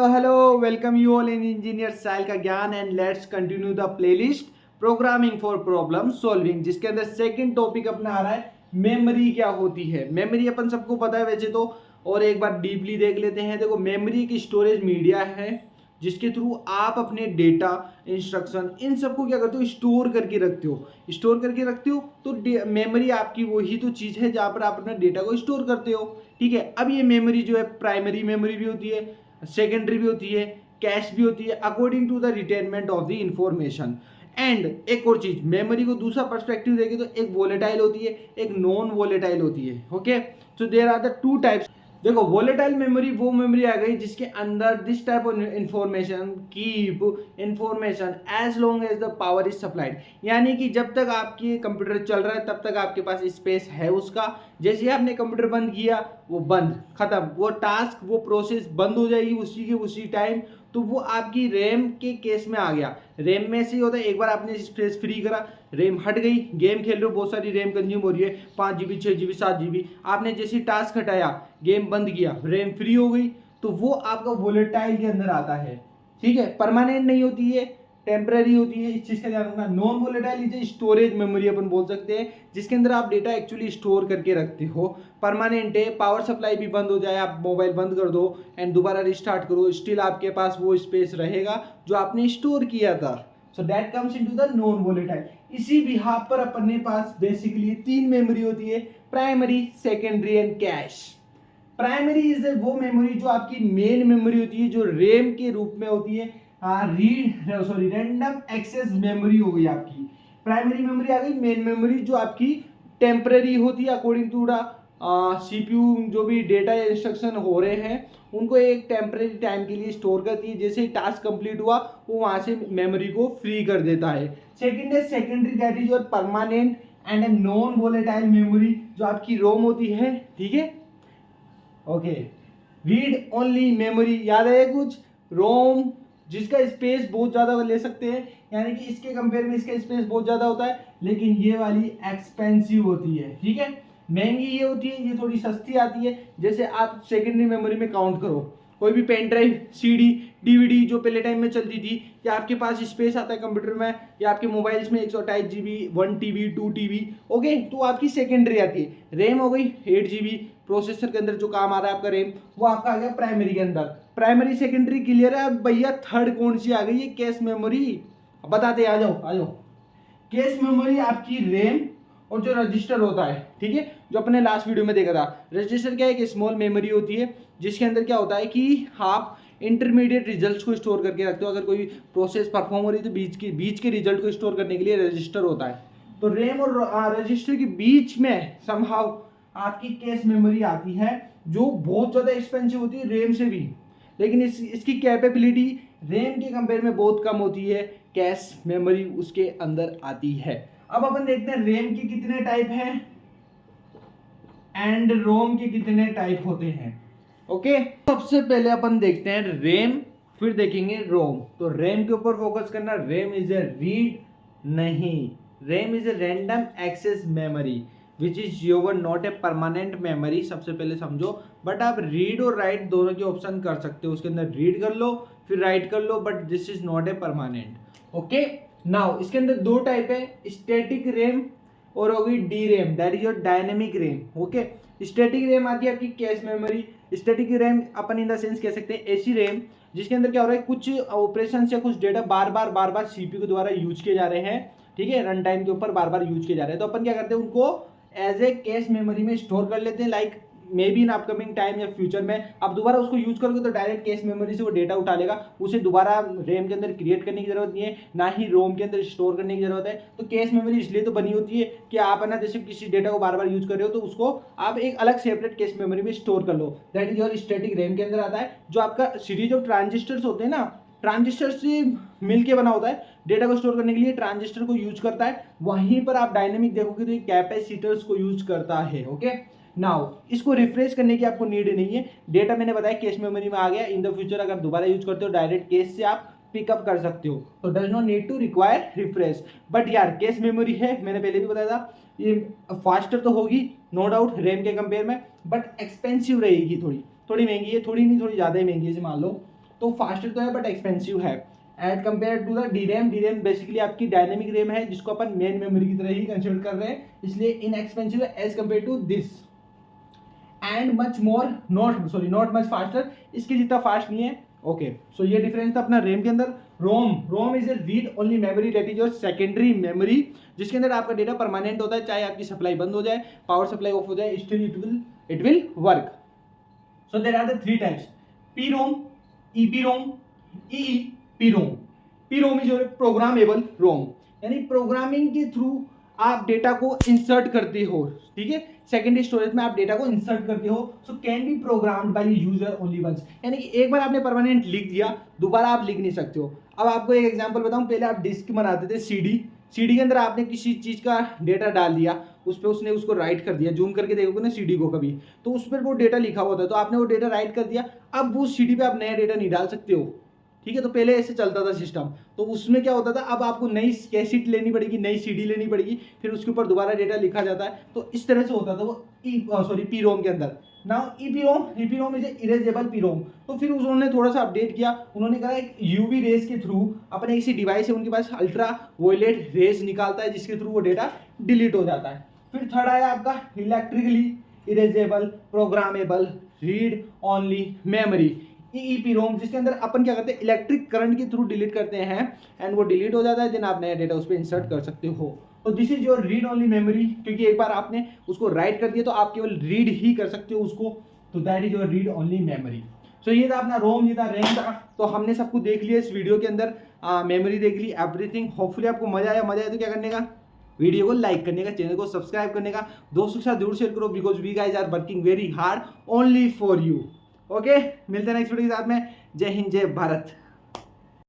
Hello, welcome you all in Engineer Style का ज्ञान and let's continue the playlist Programming for Problem Solving, जिसके अंदर second topic अपना आ रहा है मेमोरी क्या होती है। मेमोरी अपन सबको पता है वैसे तो, और एक बार डीपली देख लेते हैं। देखो, मेमोरी की स्टोरेज मीडिया है जिसके थ्रू आप अपने डेटा, इंस्ट्रक्शन, इन सबको क्या करते हो, स्टोर करके रखते हो। स्टोर करके रखते हो तो मेमोरी आपकी वही तो चीज़ है जहाँ पर आप अपने डेटा को स्टोर करते हो। ठीक है, अब ये मेमोरी जो है प्राइमरी मेमोरी भी होती है, सेकेंडरी भी होती है, कैश भी होती है, according to the retainment of the information. And एक और चीज, मेमोरी को दूसरा पर्सपेक्टिव देखें तो एक वोलेटाइल होती है, एक नॉन वोलेटाइल होती है। Okay, so there are the two types. देखो, वोलेटाइल मेमोरी वो मेमोरी आ गई जिसके अंदर this type of information keep information as long as the power is supplied, यानी कि जब तक आपकी कंप्यूटर चल रहा है तब तक आपके पास स्पेस है उसका। जैसे ही आपने कंप्यूटर बंद किया, वो बंद, खत्म, वो टास्क, वो प्रोसेस बंद हो जाएगी उसी के उसी टाइम। तो वो आपकी रैम के केस में आ गया। रैम में से ही होता है, एक बार आपने स्पेस फ्री करा, रैम हट गई, गेम खेल रहे हो, बहुत सारी रैम कंज्यूम हो रही है, 5 GB 6 GB 7 GB, आपने जैसे टास्क हटाया, गेम बंद किया, रैम फ्री हो गई। तो वो आपका वोलेटाइल के अंदर आता है। ठीक है, परमानेंट नहीं होती है, टेम्पररी होती है, इस चीज का ध्यान रखना। Non volatile is storage memory अपन बोल सकते हैं, जिसके अंदर आप डेटा एक्चुअली स्टोर करके रखते हो। परमानेंट है, पावर सप्लाई भी बंद हो जाए, आप मोबाइल बंद कर दो एंड दोबारा रिस्टार्ट करो, स्टिल आपके पास वो स्पेस रहेगा जो आपने स्टोर किया था। So that comes into the non volatile. इसी बिहाफ पर अपने पास बेसिकली 3 मेमोरी होती है, primary, secondary and cash. Primary is वो मेमोरी जो आपकी मेन मेमोरी होती है, जो रैम के रूप में होती है। रैंडम एक्सेस मेमोरी हो गई आपकी, प्राइमरी मेमोरी आ गई। मेन मेमोरी जो आपकी टेम्पररी होती है, अकॉर्डिंग टू द सीपीयू, जो भी डेटा या इंस्ट्रक्शन हो रहे हैं उनको एक टेम्पररी टाइम के लिए स्टोर करती है। जैसे ही टास्क कंप्लीट हुआ वो वहां से मेमोरी को फ्री कर देता है। सेकेंड है secondary, that is your permanent and a non volatile memory, जो आपकी रोम होती है। ठीक है, ओके, रीड ओनली मेमोरी, याद है कुछ, रोम जिसका स्पेस बहुत ज्यादा ले सकते हैं, यानी कि इसके कंपेयर में इसका स्पेस बहुत ज्यादा होता है, लेकिन ये वाली एक्सपेंसिव होती है। ठीक है, महंगी ये होती है, ये थोड़ी सस्ती आती है। जैसे आप सेकेंडरी मेमोरी में काउंट करो, कोई भी पेन ड्राइव, सीडी, डीवीडी जो पहले टाइम में चलती थी, या आपके पास स्पेस आता है कंप्यूटर में या आपके मोबाइल्स में 128 GB, 1 TB, 2 TB। ओके, तो आपकी सेकेंडरी आती है। रैम हो गई 8 GB, प्रोसेसर के अंदर जो काम आ रहा है आपका रैम, वो आपका आ गया प्राइमरी के अंदर। प्राइमरी सेकेंडरी क्लियर है। अब भैया थर्ड कौन सी आ गई है, कैश मेमोरी। बताते, आ जाओ आ जाओ। कैश मेमोरी आपकी रैम और जो रजिस्टर होता है, ठीक है, जो अपने लास्ट वीडियो में देखा था। रजिस्टर क्या है, एक स्मॉल मेमोरी होती है जिसके अंदर क्या होता है कि आप इंटरमीडिएट रिजल्ट्स को स्टोर करके रखते हो। अगर कोई प्रोसेस परफॉर्म हो रही है तो बीच के रिजल्ट को स्टोर करने के लिए रजिस्टर होता है। तो रैम और रजिस्टर के बीच में समहाउ आपकी कैश मेमोरी आती है, जो बहुत ज़्यादा एक्सपेंसिव होती है रैम से भी, लेकिन इसकी कैपेबिलिटी रैम के कंपेयर में बहुत कम होती है। कैश मेमोरी उसके अंदर आती है। अब अपन देखते हैं रैम के कितने टाइप हैं एंड रोम के कितने टाइप होते हैं। ओके, सबसे पहले अपन देखते हैं रैम, फिर देखेंगे रोम। तो रैम के ऊपर फोकस करना। रैम इज ए रीड नहीं, RAM is a random access memory which is your not a permanent memory. सबसे पहले समझो, बट आप रीड और राइट दोनों के ऑप्शन कर सकते हो। उसके अंदर रीड कर लो फिर राइट कर लो, but this is not a permanent. Okay, now इसके अंदर 2 टाइप है, स्टैटिक रैम और होगी D RAM, that is your dynamic RAM. Okay, static RAM आती है आपकी कैश मेमोरी। स्टैटिक रैम अपन इन द सेंस कह सकते हैं ऐसी रैम जिसके अंदर क्या हो रहा है, कुछ ऑपरेशन या कुछ डेटा बार बार सीपीयू के द्वारा यूज किए जा रहे हैं। ठीक है, रन टाइम के ऊपर बार बार यूज किए जा रहे हैं, तो अपन क्या करते हैं, उनको एज ए कैश मेमोरी में स्टोर कर लेते हैं। Like may be in upcoming time या फ्यूचर में आप दोबारा उसको यूज करोगे तो डायरेक्ट कैश मेमोरी से वो डेटा उठा लेगा। उसे दोबारा रैम के अंदर क्रिएट करने की जरूरत नहीं है, ना ही रोम के अंदर स्टोर करने की जरूरत है। तो कैश मेमोरी इसलिए तो बनी होती है कि आप है ना, जैसे किसी डेटा को बार बार यूज कर रहे हो तो उसको आप एक अलग सेपरेट कैश मेमोरी में स्टोर कर लो। That is your static RAM के अंदर आता है। जो आपका सीरीज ऑफ ट्रांजिस्टर्स होते हैं ना, ट्रांजिस्टर से मिलके बना होता है, डेटा को स्टोर करने के लिए ट्रांजिस्टर को यूज करता है। वहीं पर आप डायनेमिक देखोगे तो ये कैपेसिटर्स को यूज करता है। ओके, नाउ इसको रिफ्रेश करने की आपको नीड नहीं है। डेटा मैंने बताया कैश मेमोरी में आ गया। इन द फ्यूचर अगर दोबारा यूज करते हो डायरेक्ट कैश से आप पिकअप कर सकते हो, तो does not need to require refresh. But यार कैश मेमोरी है, मैंने पहले भी बताया था, ये फास्टर तो होगी नो डाउट रैम के कंपेयर में, बट एक्सपेंसिव रहेगी, थोड़ी महंगी है, थोड़ी नहीं थोड़ी ज़्यादा ही महंगी है। मान लो तो फास्टर तो है बट एक्सपेंसिव है as compare to the D RAM basically आपकी डायनेमिक रैम है जिसको अपन मेन मेमोरी की तरह ही कंसिडर कर रहे हैं, इसलिए इनएक्सपेंसिव है as compare to this and much more not much faster, इसके जितना फास्ट नहीं है। ओके सो ये डिफरेंस था अपना रैम के अंदर। ROM is a read only memory, that is your secondary memory, जिसके अंदर आपका डेटा परमानेंट होता है, चाहे आपकी सप्लाई बंद हो जाए, पावर सप्लाई ऑफ हो जाए, still it will work. So there are the three types, PROM, EPROM, EEPROM. PROM is your programmable ROM, यानी प्रोग्रामिंग के थ्रू आप डेटा को इंसर्ट करते हो, ठीक है, सेकेंडरी स्टोरेज में आप डेटा को इंसर्ट करते हो। So can be programmed by user only once, यानी कि एक बार आपने परमानेंट लिख दिया, दोबारा आप लिख नहीं सकते हो। अब आपको एक एग्जांपल बताऊं, पहले आप डिस्क बनाते थे सीडी के अंदर आपने किसी चीज का डेटा डाल दिया, उस पर उसने उसको राइट कर दिया, जूम करके देखोगे ना सीडी को कभी, तो उस पर वो डेटा लिखा हुआ था, तो आपने वो डेटा राइट कर दिया। अब वो सीडी पे आप नया डेटा नहीं डाल सकते हो, ठीक है। तो पहले ऐसे चलता था सिस्टम, तो उसमें क्या होता था, अब आपको नई कैसेट लेनी पड़ेगी, नई सीडी लेनी पड़ेगी, फिर उसके ऊपर दोबारा डेटा लिखा जाता है। तो इस तरह से होता था वो पी रोम के अंदर। Now EPROM is erasable PROM. तो फिर उन्होंने थोड़ा सा अपडेट किया, उन्होंने कहा एक यूवी रेज के थ्रू अपने किसी डिवाइस है उनके पास अल्ट्रा वायलेट रेज निकालता है जिसके थ्रू वो डेटा डिलीट हो जाता है। फिर थर्ड आया आपका electrically erasable programmable read only memory, EEPROM, जिसके अंदर अपन क्या करते हैं, इलेक्ट्रिक करंट के थ्रू डिलीट करते हैं एंड वो डिलीट हो जाता है, देन आप नया डेटा उस पर इंसर्ट कर सकते हो। तो this is your read only memory, क्योंकि एक बार आपने उसको राइट कर दिया तो आप केवल रीड ही कर सकते हो उसको, तो that is your read only memory. So ये था अपना रोम, ये था रैम था। तो हमने सब कुछ देख लिया इस वीडियो के अंदर, मेमोरी देख ली, एवरीथिंग। होपफुली आपको मजा आया तो क्या करने का, वीडियो को लाइक करने का, चैनल को सब्सक्राइब करने का, दोस्तों के साथ जरूर शेयर करो, because we guys are working very hard only for you. Okay, मिलते हैं नेक्स्ट वीडियो के साथ में। जय हिंद, जय भारत।